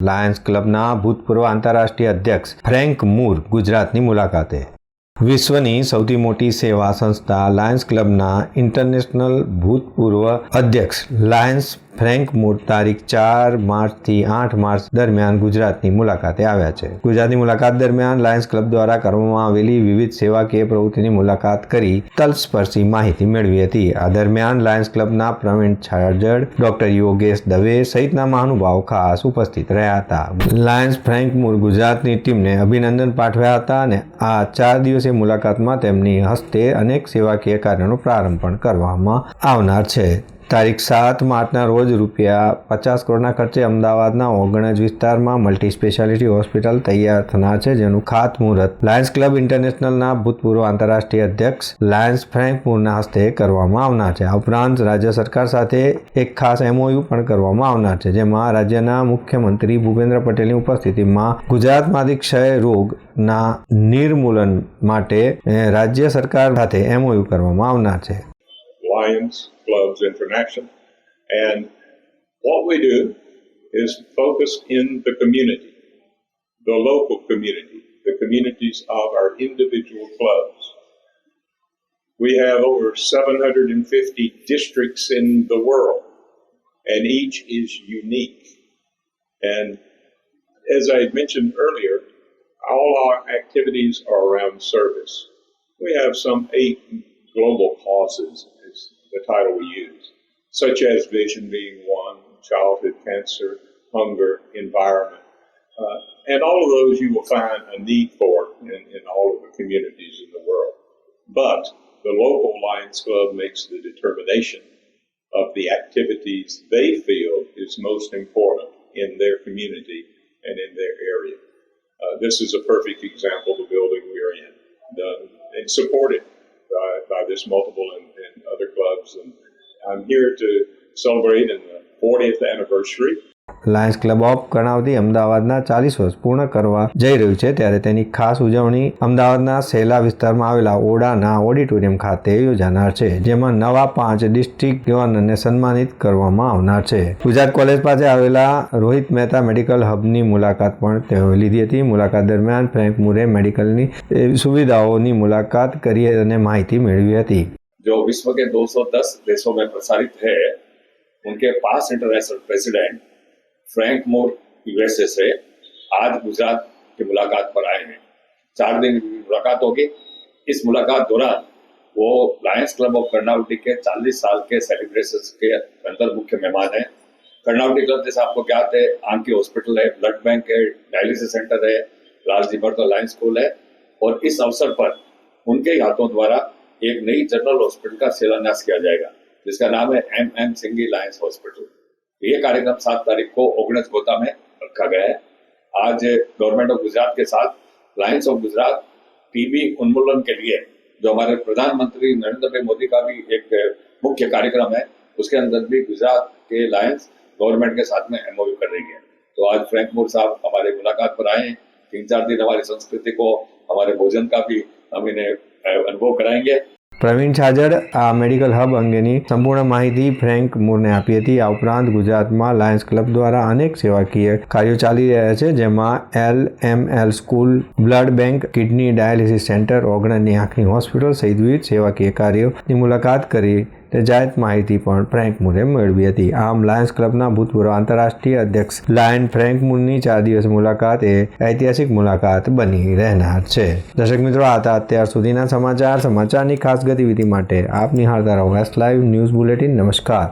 Lions ક્લબના ભૂતપૂર્વ આંતરરાષ્ટ્રીય અધ્યક્ષ ફ્રેન્ક મૂર ગુજરાતની મુલાકાતે। વિશ્વની સૌથી મોટી સેવા સંસ્થા લાયન્સ ક્લબના ઇન્ટરનેશનલ ભૂતપૂર્વ અધ્યક્ષ લાયન્સ ફ્રેન્ક મૂર તારીખ 4 માર્ચથી 8 માર્ચ દરમિયાન ગુજરાતની મુલાકાતે આવ્યા છે। ગુજરાતની મુલાકાત દરમિયાન લાયન્સ ક્લબ દ્વારા કરવામાં આવેલી વિવિધ સેવાકીય પ્રવૃત્તિની મુલાકાત કરી તલસ્પર્શી માહિતી મેળવી હતી। આ દરમિયાન લાયન્સ ક્લબના પ્રવીણ છાજડ, ડોક્ટર યોગેશ દવે સહિતના મહાનુભાવો ખાસ ઉપસ્થિત રહ્યા હતા। લાયન્સ ફ્રેન્ક મૂર ગુજરાતની ટીમને અભિનંદન પાઠવ્યા હતા અને આ 4 દિવસીય મુલાકાતમાં તેમની હસ્તે અનેક સેવાકીય કાર્યોનો પ્રારંભ પણ કરવામાં આવનાર છે। તારીખ 7 માર્ચના રોજ ₹50 કરોડના ખર્ચે અમદાવાદના ઓગણજ વિસ્તારમાં મલ્ટી સ્પેશિયાલિટી હોસ્પિટલ તૈયાર થનાર છે, જેનું ખાતમુહૂર્ત લાયન્સ ક્લબ ઇન્ટરનેશનલના ભૂતપૂર્વ આંતરરાષ્ટ્રીય અધ્યક્ષ લાયન્સ ફ્રેન્ક મૂરના હસ્તે કરવામાં આવનાર છે। આ ઉપરાંત રાજ્ય સરકાર સાથે એક ખાસ MOU પણ કરવામાં આવનાર છે, જેમાં રાજ્યના મુખ્યમંત્રી ભૂપેન્દ્ર પટેલની ઉપસ્થિતિમાં ગુજરાતમાંથી ક્ષય રોગના નિર્મૂલન માટે રાજ્ય સરકાર સાથે MOU કરવામાં આવનાર છે। Lions Clubs International, and what we do is focus in the community, the local community, the communities of our individual clubs. We have over 750 districts in the world, and each is unique. And as I mentioned earlier, all our activities are around service. We have some 8 global causes, is the title we use, such as vision being one, childhood cancer, hunger, environment. And all of those you will find a need for in all of the communities in the world. But the local Lions Club makes the determination of the activities they feel is most important in their community and in their area. This is a perfect example of the building we are in, and supported by this multiple and other clubs. And I'm here to celebrate in the 40th anniversary. Lions club of Karnavati અમદાવાદના 40 વર્ષ પૂર્ણ કરવા જઈ રહ્યું છે, ત્યારે તેની ખાસ ઉજવણી અમદાવાદના સેલા વિસ્તારમાં આવેલા ઓડાના ઓડિટોરિયમ ખાતે યોજાનાર છે, જેમાં નવા 5 ડિસ્ટ્રિક્ટ ગવર્નરને સન્માનિત કરવામાં આવનાર છે। ગુજરાત કોલેજ પાસે આવેલા રોહિત મહેતા મેડિકલ હબની મુલાકાત પણ તેઓએ લીધી હતી। મુલાકાત દરમિયાન ફ્રેન્ક મૂરે મેડિકલની સુવિધાઓની મુલાકાત કરી અને માહિતી મેળવી હતી। जो विश्व के 210 देशों में प्रसारित है, उनके 5 इंटरनेशनल प्रेसिडेंट फ्रैंक मूर USA से आज गुजरात की मुलाकात पर आए हैं। 4 दिन की मुलाकात होगी। इस मुलाकात दौरान वो लायंस क्लब ऑफ कर्नावती के 40 साल के सेलिब्रेशन के अंदर मुख्य मेहमान है। कर्नावती क्लब जैसे आपको ज्ञात है, आंख की हॉस्पिटल है, ब्लड बैंक है, डायलिसिस सेंटर है, लालजी भरतो लायंस स्कूल है, और इस अवसर पर उनके ही हाथों द्वारा एक नई जनरल हॉस्पिटल का शिलान्यास किया जाएगा, जिसका नाम है MM सिंघी लायंस हॉस्पिटल। ये कार्यक्रम 7 तारीख को ओगणज गोता में रखा गया है। आज गवर्नमेंट ऑफ गुजरात के साथ लायंस ऑफ गुजरात टीबी उन्मूलन के लिए, जो हमारे प्रधानमंत्री नरेंद्र भाई मोदी का भी एक मुख्य कार्यक्रम है, उसके अंदर भी गुजरात के लायंस गवर्नमेंट के साथ में MOU कर रही है। तो आज फ्रैंक मूर साहब हमारे मुलाकात पर आए हैं। 3-4 दिन हमारी संस्कृति को, हमारे भोजन का भी हम इन्हें अनुभव कराएंगे। પ્રવીણ છાજડ આ મેડિકલ હબ અંગેની સંપૂર્ણ માહિતી ફ્રેન્ક મૂરને આપી હતી। આ ઉપરાંત ગુજરાતમાં લાયન્સ ક્લબ દ્વારા અનેક સેવાકીય કાર્યો ચાલી રહ્યા છે, જેમાં LML school, blood bank, kidney dialysis centre, ઓગણજની આંખની હોસ્પિટલ સહિત વિવિધ સેવાકીય કાર્યોની મુલાકાત કરી જાહેર માહિતી પણ ફ્રેન્ક મૂરે મેળવી હતી। આમ લાયન્સ ક્લબના ભૂતપૂર્વ આંતરરાષ્ટ્રીય અધ્યક્ષ લાયન ફ્રેન્ક મૂરની 4 દિવસ મુલાકાત એ ઐતિહાસિક મુલાકાત બની રહેનાર છે। દર્શક મિત્રો, આ હતા અત્યાર સુધીના સમાચારની ખાસ ગતિવિધિ માટે આપ નિહાળતા રહો S Live ન્યૂઝ બુલેટિન। નમસ્કાર।